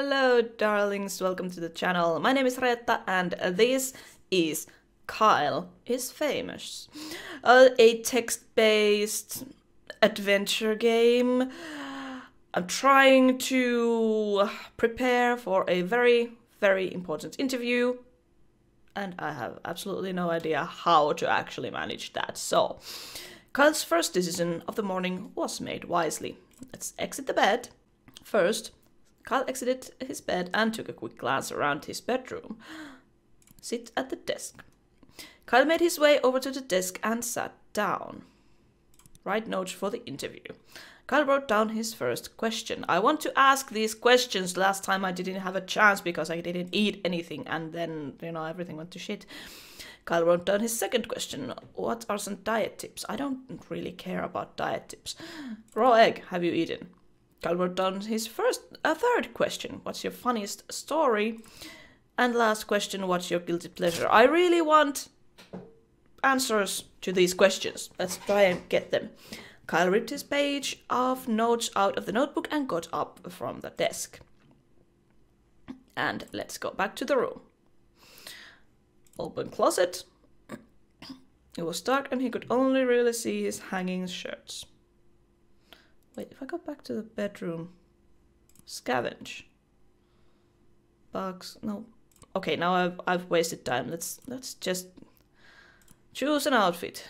Hello darlings, welcome to the channel. My name is Reetta and this is Kyle is Famous. A text-based adventure game. I'm trying to prepare for a very important interview and I have absolutely no idea how to actually manage that. So, Kyle's first decision of the morning was made wisely. Let's exit the bed. First, Kyle exited his bed and took a quick glance around his bedroom. Sit at the desk. Kyle made his way over to the desk and sat down. Write notes for the interview. Kyle wrote down his first question. I want to ask these questions. Last time I didn't have a chance because I didn't eat anything and then, everything went to shit. Kyle wrote down his second question. What are some diet tips? I don't really care about diet tips. Raw egg, have you eaten? Kyle wrote down his third question. What's your funniest story? And last question, what's your guilty pleasure? I really want answers to these questions. Let's try and get them. Kyle ripped his page of notes out of the notebook and got up from the desk. And let's go back to the room. Open closet. It was dark and he could only really see his hanging shirts. Wait, if I go back to the bedroom, scavenge. Box, no. Okay, now I've wasted time. Let's just choose an outfit.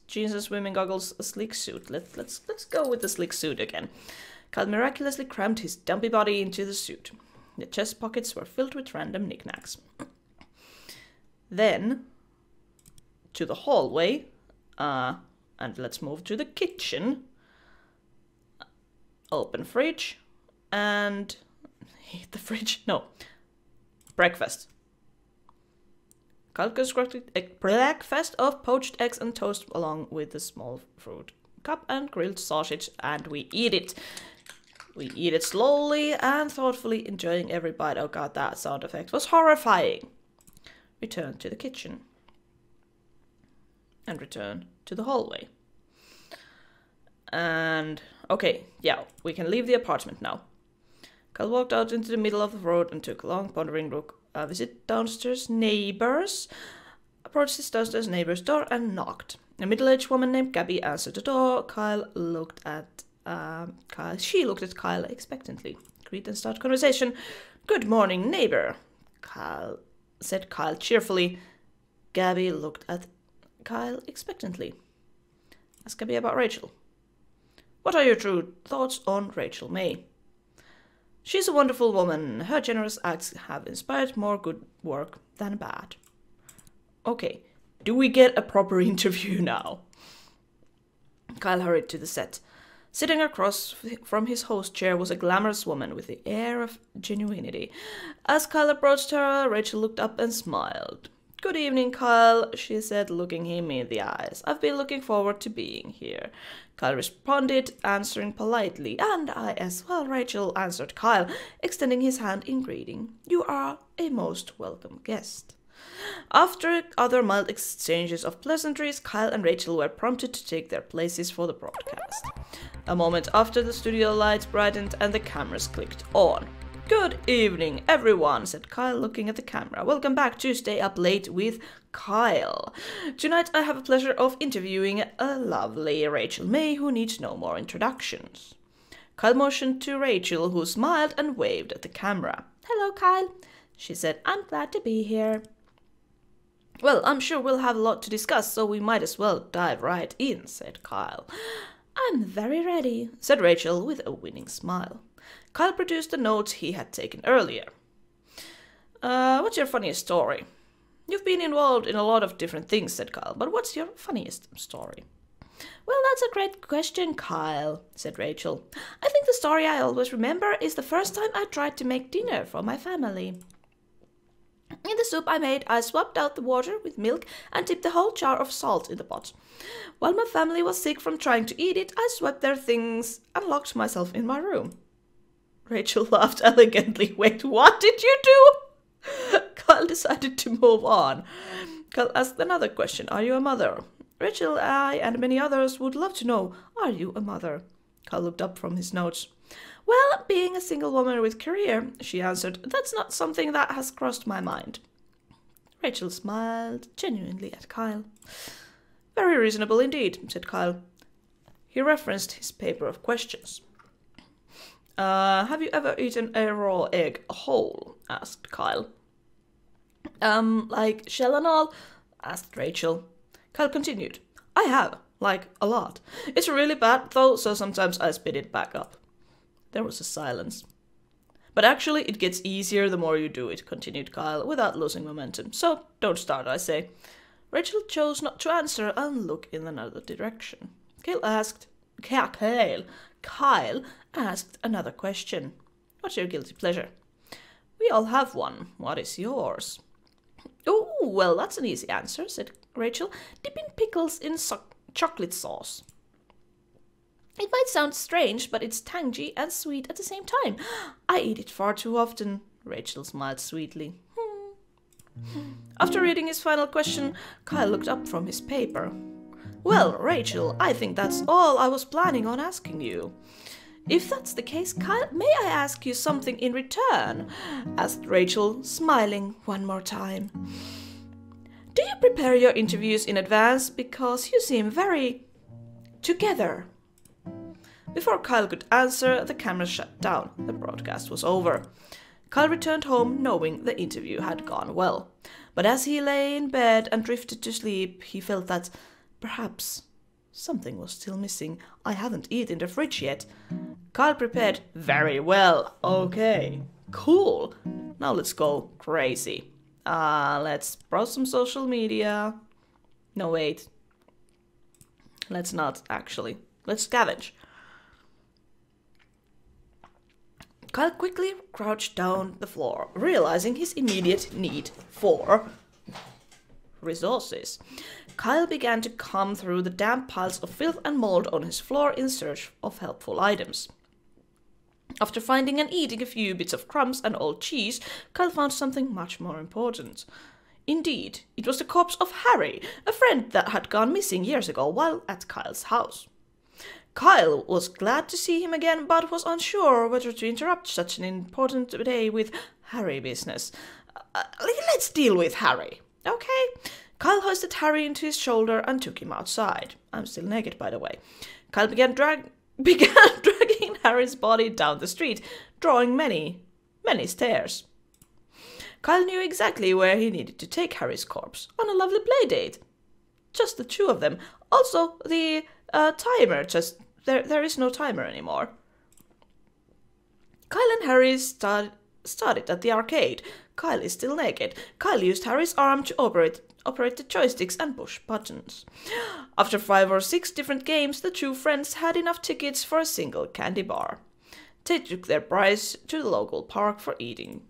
Jeans and swimming goggles, a sleek suit. Let's go with the sleek suit again. Kyle miraculously crammed his dumpy body into the suit. The chest pockets were filled with random knickknacks. Then to the hallway, and let's move to the kitchen. Open fridge and eat the fridge. No, breakfast. Kyle constructed a breakfast of poached eggs and toast along with a small fruit cup and grilled sausage, and we eat it. We eat it slowly and thoughtfully, enjoying every bite. Oh god, that sound effect was horrifying. Return to the kitchen. And return to the hallway. And okay, yeah, we can leave the apartment now. Kyle walked out into the middle of the road and took a long pondering look. Visit downstairs neighbors. Approached his downstairs neighbor's door and knocked. A middle-aged woman named Gabby answered the door. She looked at Kyle expectantly. Greet and start conversation. Good morning, neighbor, said Kyle cheerfully. Gabby looked at Kyle expectantly. Ask Gabby about Rachel. What are your true thoughts on Rachel May? She's a wonderful woman. Her generous acts have inspired more good work than bad. Okay, do we get a proper interview now? Kyle hurried to the set. Sitting across from his host chair was a glamorous woman with the air of genuinity. As Kyle approached her, Rachel looked up and smiled. Good evening, Kyle, she said, looking him in the eyes. I've been looking forward to being here. Kyle responded, answering politely. And I as well, Rachel, answered Kyle, extending his hand in greeting. You are a most welcome guest. After other mild exchanges of pleasantries, Kyle and Rachel were prompted to take their places for the broadcast. A moment after, the studio lights brightened and the cameras clicked on. Good evening, everyone, said Kyle, looking at the camera. Welcome back to Stay Up Late with Kyle. Tonight I have the pleasure of interviewing a lovely Rachel May who needs no more introductions. Kyle motioned to Rachel, who smiled and waved at the camera. Hello, Kyle, she said. I'm glad to be here. Well, I'm sure we'll have a lot to discuss, so we might as well dive right in, said Kyle. I'm very ready, said Rachel with a winning smile. Kyle produced the notes he had taken earlier. What's your funniest story? You've been involved in a lot of different things, said Kyle, but what's your funniest story? Well, that's a great question, Kyle, said Rachel. I think the story I always remember is the first time I tried to make dinner for my family. In the soup I made, I swapped out the water with milk and tipped the whole jar of salt in the pot. While my family was sick from trying to eat it, I swept their things and locked myself in my room. Rachel laughed elegantly. Wait, what did you do? Kyle decided to move on. Kyle asked another question. Are you a mother? Rachel, I, and many others would love to know, are you a mother? Kyle looked up from his notes. Well, being a single woman with career, she answered, that's not something that has crossed my mind. Rachel smiled genuinely at Kyle. Very reasonable indeed, said Kyle. He referenced his paper of questions. Have you ever eaten a raw egg whole? Asked Kyle. Like shell and all? Asked Rachel. Kyle continued. I have, like a lot. It's really bad though, so sometimes I spit it back up. There was a silence. But actually it gets easier the more you do it, continued Kyle, without losing momentum. So don't start, I say. Rachel chose not to answer and look in another direction. Kyle asked another question. What's your guilty pleasure? We all have one. What is yours? Oh, well, that's an easy answer, said Rachel. Dipping pickles in chocolate sauce. It might sound strange, but it's tangy and sweet at the same time. I eat it far too often. Rachel smiled sweetly. After reading his final question, Kyle looked up from his paper. Well, Rachel, I think that's all I was planning on asking you. If that's the case, Kyle, may I ask you something in return? Asked Rachel, smiling one more time. Do you prepare your interviews in advance? Because you seem very together. Before Kyle could answer, the camera shut down. The broadcast was over. Kyle returned home knowing the interview had gone well. But as he lay in bed and drifted to sleep, he felt that perhaps something was still missing. I haven't eaten in the fridge yet. Kyle prepared very well. Okay, cool. Now let's go crazy. Let's browse some social media. No, wait. Let's not, actually. Let's scavenge. Kyle quickly crouched down the floor, realizing his immediate need for resources. Kyle began to comb through the damp piles of filth and mold on his floor in search of helpful items. After finding and eating a few bits of crumbs and old cheese, Kyle found something much more important. Indeed, it was the corpse of Harry, a friend that had gone missing years ago while at Kyle's house. Kyle was glad to see him again, but was unsure whether to interrupt such an important day with Harry business. Let's deal with Harry, okay? Kyle hoisted Harry into his shoulder and took him outside. I'm still naked, by the way. Kyle began dragging Harry's body down the street, drawing many stairs. Kyle knew exactly where he needed to take Harry's corpse, on a lovely play date. Just the two of them. Also, the timer, there is no timer anymore. Kyle and Harry started at the arcade. Kyle is still naked. Kyle used Harry's arm to operate the joysticks and push buttons. After 5 or 6 different games, the two friends had enough tickets for a single candy bar. They took their prize to the local park for eating.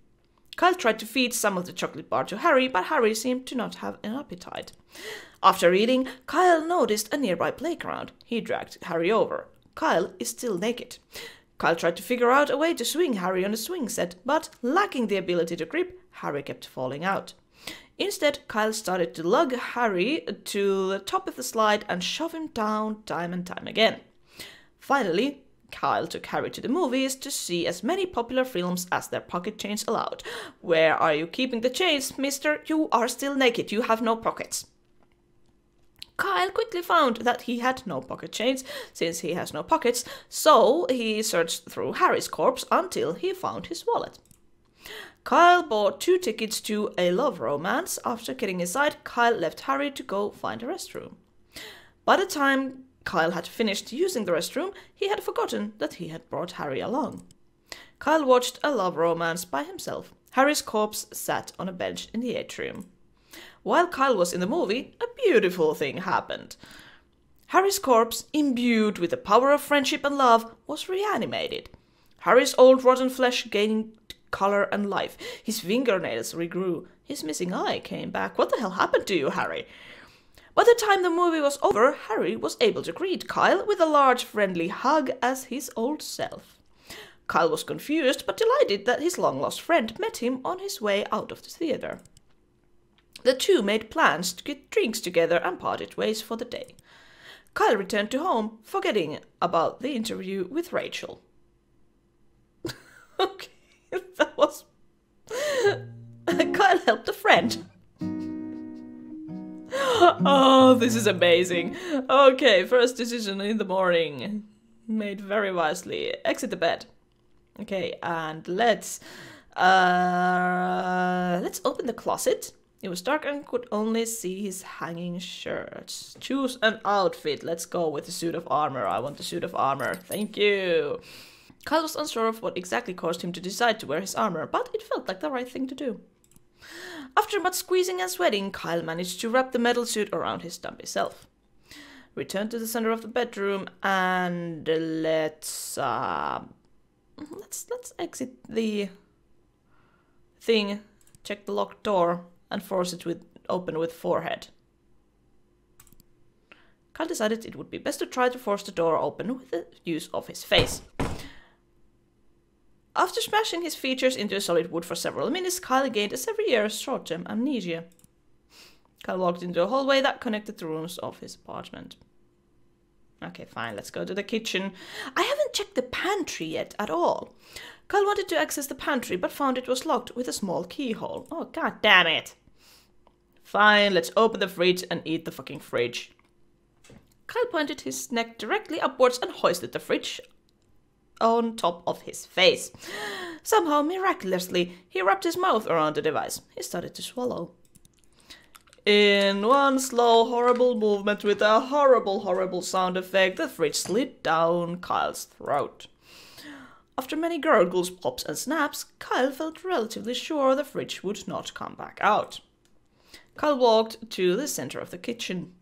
Kyle tried to feed some of the chocolate bar to Harry, but Harry seemed to not have an appetite. After eating, Kyle noticed a nearby playground. He dragged Harry over. Kyle is still naked. Kyle tried to figure out a way to swing Harry on a swing set, but lacking the ability to grip, Harry kept falling out. Instead, Kyle started to lug Harry to the top of the slide and shove him down time and time again. Finally, Kyle took Harry to the movies to see as many popular films as their pocket change allowed. Where are you keeping the change, mister? You are still naked. You have no pockets. Kyle quickly found that he had no pocket change, since he has no pockets, so he searched through Harry's corpse until he found his wallet. Kyle bought 2 tickets to a love romance. After getting inside, Kyle left Harry to go find a restroom. By the time Kyle had finished using the restroom, he had forgotten that he had brought Harry along. Kyle watched a love romance by himself. Harry's corpse sat on a bench in the atrium. While Kyle was in the movie, a beautiful thing happened. Harry's corpse, imbued with the power of friendship and love, was reanimated. Harry's old rotten flesh gained color and life. His fingernails regrew. His missing eye came back. What the hell happened to you, Harry? By the time the movie was over, Harry was able to greet Kyle with a large friendly hug as his old self. Kyle was confused but delighted that his long-lost friend met him on his way out of the theater. The two made plans to get drinks together and parted ways for the day. Kyle returned to home, forgetting about the interview with Rachel. Okay, that was... Kyle helped a friend. Oh, this is amazing. Okay, first decision in the morning. Made very wisely. Exit the bed. Okay, and let's open the closet. It was dark and could only see his hanging shirts. Choose an outfit. Let's go with a suit of armor. I want a suit of armor. Thank you. Kyle was unsure of what exactly caused him to decide to wear his armor, but it felt like the right thing to do. After much squeezing and sweating, Kyle managed to wrap the metal suit around his dumpy self. Returned to the center of the bedroom and let's exit the thing, check the locked door, and force it open with forehead. Kyle decided it would be best to try to force the door open with the use of his face. After smashing his features into a solid wood for several minutes, Kyle gained a several years short-term amnesia. Kyle walked into a hallway that connected the rooms of his apartment. Okay, fine, let's go to the kitchen. I haven't checked the pantry yet at all. Kyle wanted to access the pantry, but found it was locked with a small keyhole. Oh, god damn it. Fine, let's open the fridge and eat the fucking fridge. Kyle pointed his neck directly upwards and hoisted the fridge on top of his face. Somehow, miraculously, he wrapped his mouth around the device. He started to swallow. In one slow, horrible movement with a horrible, horrible sound effect, the fridge slid down Kyle's throat. After many gurgles, pops, and snaps, Kyle felt relatively sure the fridge would not come back out. Kyle walked to the center of the kitchen.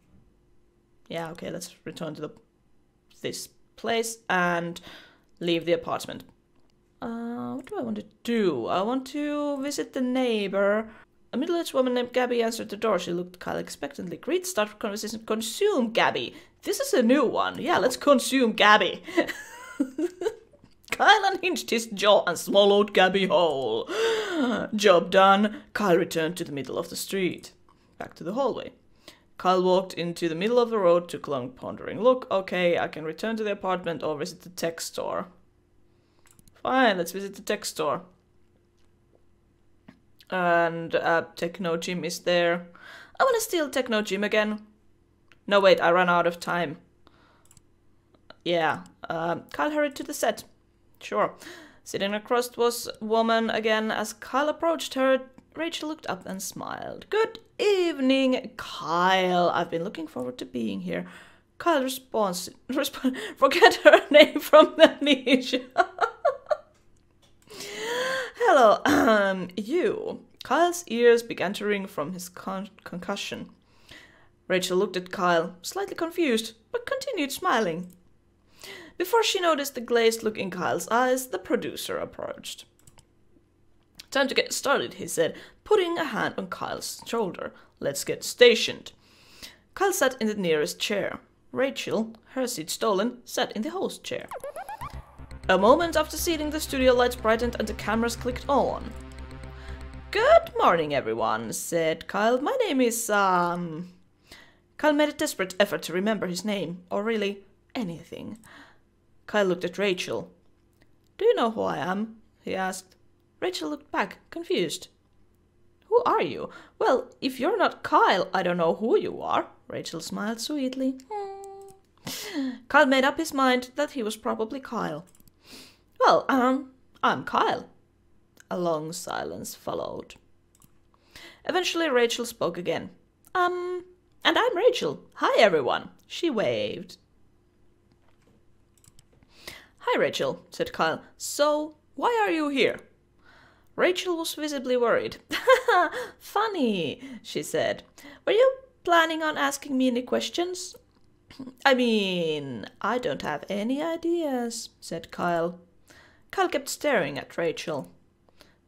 Yeah, okay, let's return to this place and leave the apartment. What do I want to do? I want to visit the neighbor. A middle-aged woman named Gabby answered the door. She looked at Kyle expectantly. Greet, start conversation. Consume Gabby. This is a new one. Yeah, let's consume Gabby. Kyle unhinged his jaw and swallowed Gabby whole. Job done. Kyle returned to the middle of the street. Back to the hallway. Kyle walked into the middle of the road, took a long pondering look. Okay, I can return to the apartment or visit the tech store. Fine, let's visit the tech store. And Techno Gym is there. I want to steal Techno Gym again. No, wait, I ran out of time. Yeah, Kyle hurried to the set. Sure. Sitting across was a woman again. As Kyle approached her, Rachel looked up and smiled. Good evening, Kyle. I've been looking forward to being here. Kyle forget her name from the niche. Hello, you. Kyle's ears began to ring from his concussion. Rachel looked at Kyle, slightly confused, but continued smiling. Before she noticed the glazed look in Kyle's eyes, the producer approached. Time to get started, he said, putting a hand on Kyle's shoulder. Let's get stationed. Kyle sat in the nearest chair. Rachel, her seat stolen, sat in the host chair. A moment after seating, the studio lights brightened and the cameras clicked on. Good morning, everyone, said Kyle. My name is, Kyle made a desperate effort to remember his name, or really, anything. Kyle looked at Rachel. Do you know who I am? He asked. Rachel looked back, confused. Who are you? Well, if you're not Kyle, I don't know who you are. Rachel smiled sweetly. Kyle made up his mind that he was probably Kyle. Well, I'm Kyle. A long silence followed. Eventually, Rachel spoke again. And I'm Rachel. Hi, everyone. She waved. Hi, Rachel, said Kyle. So, why are you here? Rachel was visibly worried. Funny, she said. Were you planning on asking me any questions? I mean, I don't have any ideas, said Kyle. Kyle kept staring at Rachel.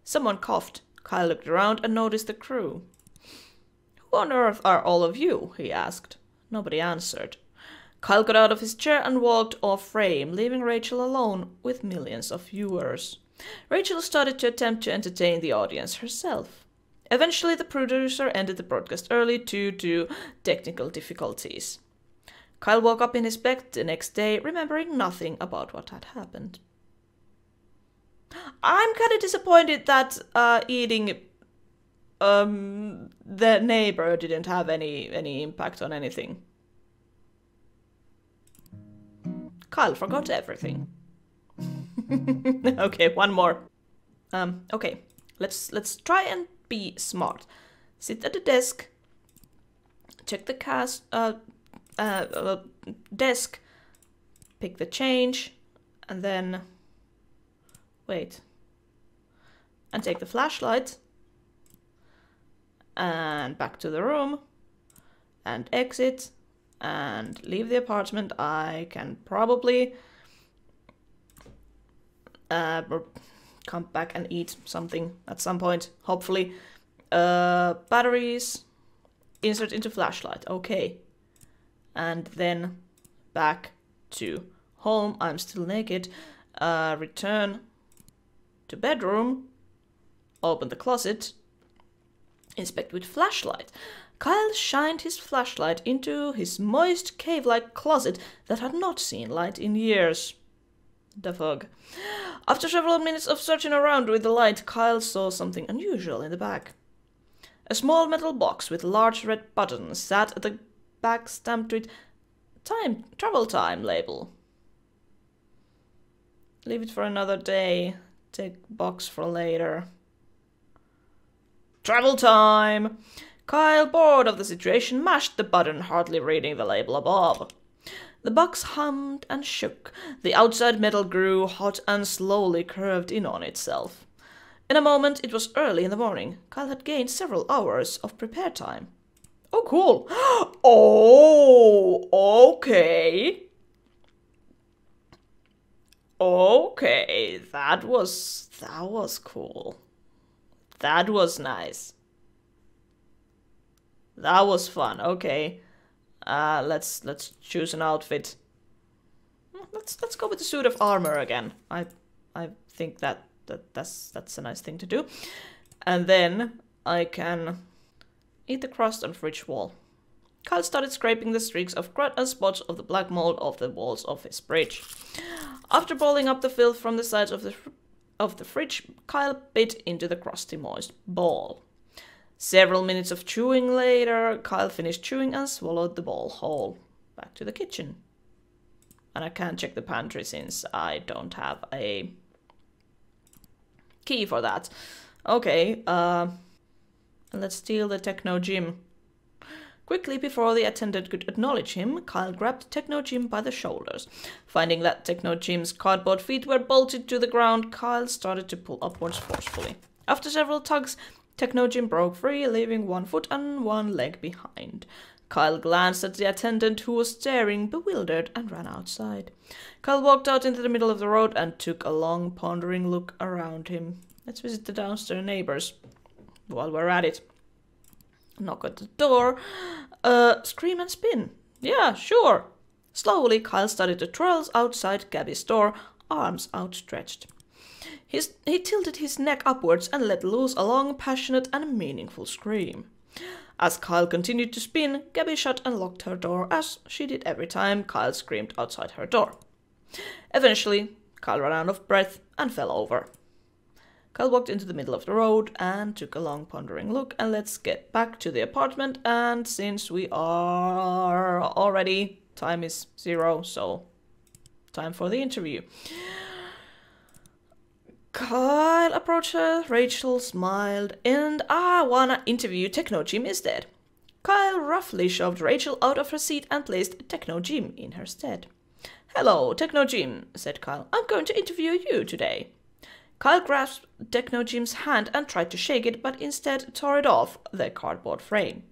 Someone coughed. Kyle looked around and noticed the crew. Who on earth are all of you? He asked. Nobody answered. Kyle got out of his chair and walked off frame, leaving Rachel alone with millions of viewers. Rachel started to attempt to entertain the audience herself. Eventually, the producer ended the broadcast early due to technical difficulties. Kyle woke up in his bed the next day, remembering nothing about what had happened. I'm kind of disappointed that eating the neighbor didn't have any impact on anything. Kyle forgot everything. Okay, one more. Okay, let's try and be smart. Sit at the desk. Check the desk. Pick the change, and then wait. And take the flashlight. And back to the room. And exit. And leave the apartment. I can probably come back and eat something at some point, hopefully. Batteries, insert into flashlight, okay. And then back to home. I'm still naked. Return to bedroom, open the closet, inspect with flashlight. Kyle shined his flashlight into his moist cave-like closet that had not seen light in years. The fog. After several minutes of searching around with the light, Kyle saw something unusual in the back. A small metal box with large red buttons sat at the back, stamped with travel time label. Leave it for another day. Take box for later. Travel time! Kyle, bored of the situation, mashed the button, hardly reading the label above. The box hummed and shook. The outside metal grew hot and slowly curved in on itself. In a moment, it was early in the morning. Kyle had gained several hours of prepare time. Oh, cool. Oh, okay. Okay, that was cool. That was nice. That was fun. Okay. Let's choose an outfit. Let's go with the suit of armor again. I think that's a nice thing to do. And then I can eat the crust on fridge wall. Kyle started scraping the streaks of crud and spots of the black mold off the walls of his fridge. After balling up the filth from the sides of the fridge, Kyle bit into the crusty, moist ball. Several minutes of chewing later, Kyle finished chewing and swallowed the ball whole. Back to the kitchen. And I can't check the pantry since I don't have a key for that. Okay, let's steal the Techno Gym. Quickly, before the attendant could acknowledge him, Kyle grabbed Techno Jim by the shoulders. Finding that Techno Jim's cardboard feet were bolted to the ground, Kyle started to pull upwards forcefully. After several tugs, Techno Jim broke free, leaving one foot and one leg behind. Kyle glanced at the attendant, who was staring, bewildered, and ran outside. Kyle walked out into the middle of the road and took a long, pondering look around him. Let's visit the downstairs neighbors while we're at it. Knock at the door. Scream and spin. Yeah, sure. Slowly, Kyle started to twirl outside Gabby's door, arms outstretched. He tilted his neck upwards and let loose a long, passionate and meaningful scream. As Kyle continued to spin, Gabby shut and locked her door, as she did every time Kyle screamed outside her door. Eventually, Kyle ran out of breath and fell over. Kyle walked into the middle of the road and took a long pondering look, and let's get back to the apartment. And since we are already, time is 0, so time for the interview. Kyle approached her, Rachel smiled, and I wanna interview Techno Jim instead. Kyle roughly shoved Rachel out of her seat and placed Techno Jim in her stead. Hello, Techno Jim, said Kyle. I'm going to interview you today. Kyle grasped Techno Jim's hand and tried to shake it, but instead tore it off the cardboard frame.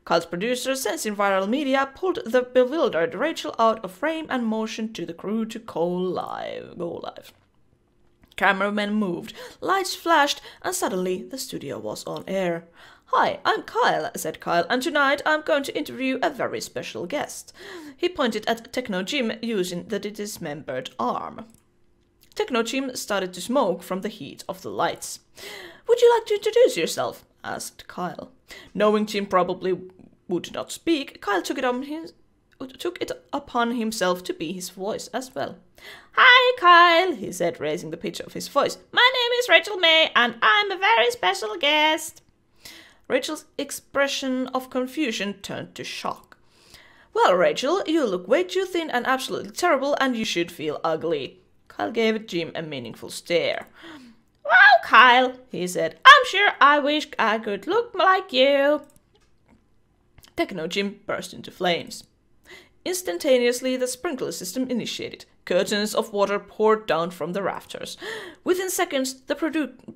Kyle's producer, sensing viral media, pulled the bewildered Rachel out of frame and motioned to the crew to go live. Cameramen moved, lights flashed, and suddenly the studio was on air. Hi, I'm Kyle, said Kyle, and tonight I'm going to interview a very special guest. He pointed at Techno Jim using the dismembered arm. Techno Jim started to smoke from the heat of the lights. Would you like to introduce yourself? Asked Kyle. Knowing Jim probably would not speak, Kyle took it took it upon himself to be his voice as well. "Hi, Kyle," he said, raising the pitch of his voice. "My name is Rachel May, and I'm a very special guest." Rachel's expression of confusion turned to shock. "Well, Rachel, you look way too thin and absolutely terrible, and you should feel ugly." Kyle gave Jim a meaningful stare. "Wow, Kyle," he said, "I'm sure I wish I could look like you." Techno Jim burst into flames. Instantaneously, the sprinkler system initiated. Curtains of water poured down from the rafters. Within seconds, the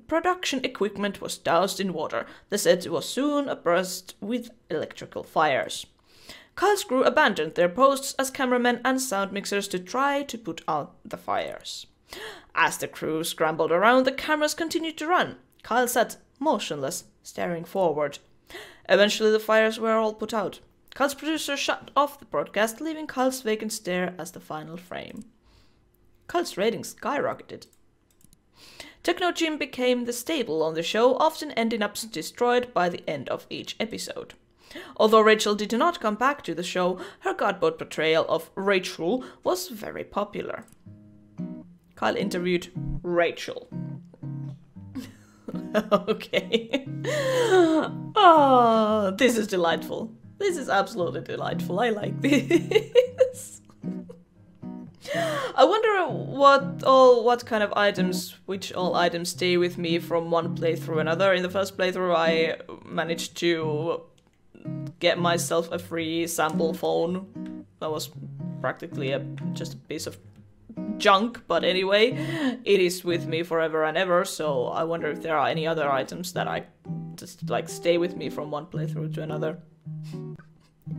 production equipment was doused in water. The set was soon abuzz with electrical fires. Kyle's crew abandoned their posts as cameramen and sound mixers to try to put out the fires. As the crew scrambled around, the cameras continued to run. Kyle sat motionless, staring forward. Eventually, the fires were all put out. Kyle's producer shut off the broadcast, leaving Kyle's vacant stare as the final frame. Kyle's ratings skyrocketed. Techno Jim became the staple on the show, often ending up destroyed by the end of each episode. Although Rachel did not come back to the show, her godboard portrayal of Rachel was very popular. Kyle interviewed Rachel. Okay. Oh, this is delightful. This is absolutely delightful. I like this. I wonder what kind of items, which all items stay with me from one playthrough another. In the first playthrough, I managed to get myself a free sample phone. That was practically just a piece of junk, but anyway, it is with me forever and ever, so I wonder if there are any other items that I just like stay with me from one playthrough to another.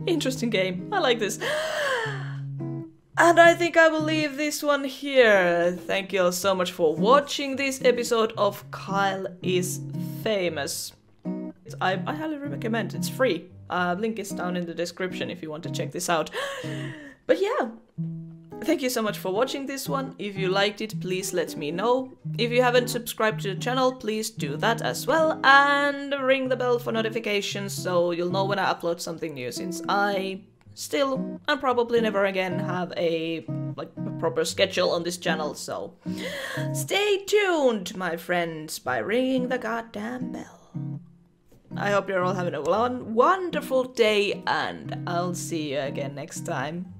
Interesting game. I like this. And I think I will leave this one here. Thank you all so much for watching this episode of Kyle is Famous. I highly recommend. It's free. Link is down in the description if you want to check this out. But yeah, thank you so much for watching this one. If you liked it, please let me know. If you haven't subscribed to the channel, please do that as well. And ring the bell for notifications so you'll know when I upload something new, since I still and probably never again have a proper schedule on this channel. So stay tuned, my friends, by ringing the goddamn bell. I hope you're all having a wonderful day, and I'll see you again next time.